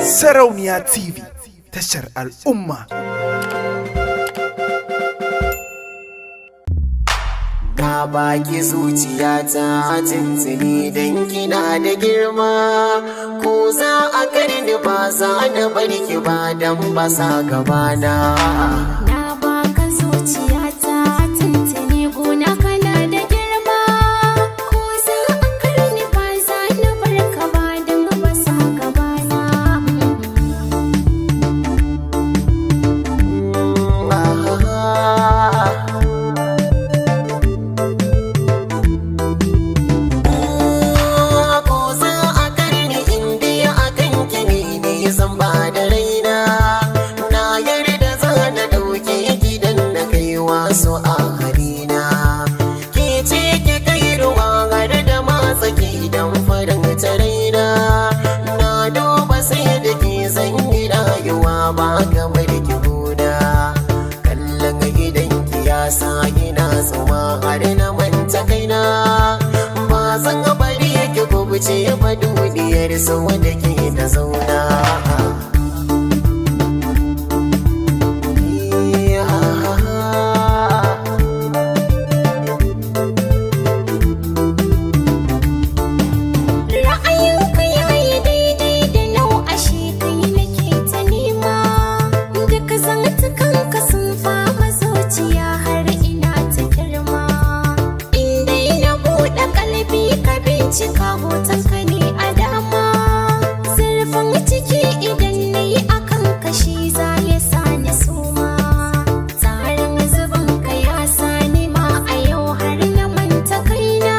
Sarauniya TV, tashar al'umma. Na baki zuciyata tuntuni don kina da girma, ko za a karni ba za na barki ba don basa gabana. Na baka zuciyata tuntuni gona kana da girma, ko za a karni ba za na barka ba don basa gabana. Zan ba da raina, na yarda za na ɗauke gidan na kai wasu a harina. Ke ce ke kai ruwa har da matsa gidan farin ta raina. Na duba sai da ke zan yi rayuwa ba kamar ki guda. Kallon gidan ki ya sa ina tsuma har na manta kaina. Ba zan bari ki kubuce ba duniyar sau da ke ta zauna. Cika hoton ka ne a dama, zurfin ciki idan na yi akan kashi za ya sa ni suma. Tsarin zubin ka ya sa ni ma a yau har na manta kaina,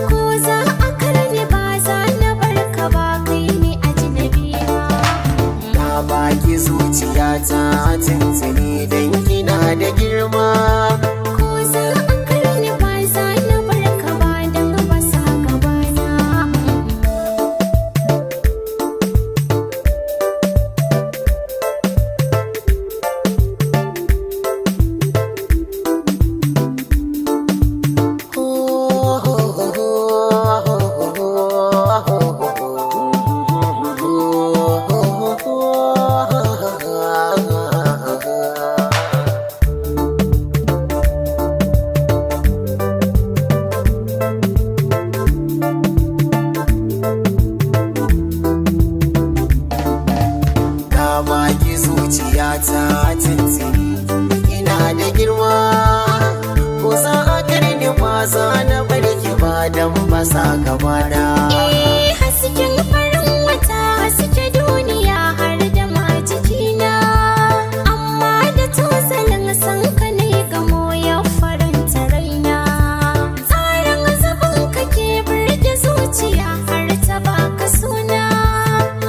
ko za a karni ba za na barka ba kai ne ajnabi ba. Na baki zuciyata tuntuni don kina da girma, ko za a karni ba za na barka ba don basa gabana. Baki zuciyata tuntuni ina da girma, ko za a karni ba za na barki ba don basa gabana. Hasken farin wata haske duniya har da ma jikina, amma da tozalin san ka ne gamo ya faranta raina. Tsarin zubin ka ke burge zuciya har ta baka suna,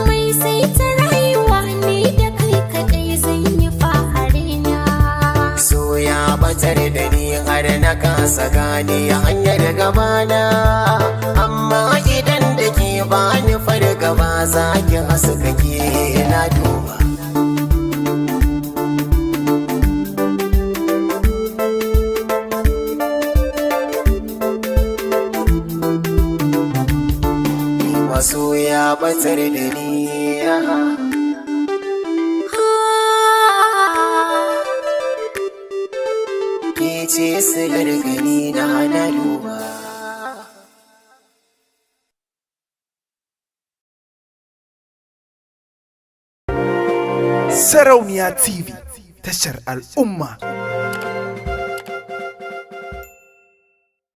mai sai ta rayuwa ne da kai kaɗai zan yi faharina. So ya batar da ni har na kasa gane hanyar gabana, amma idan da ke bani fargaba za ki haska ke na duba. Maso ya batar da ni, ke ce silar gani na duba. Sarauniya TV, tashar al'umma.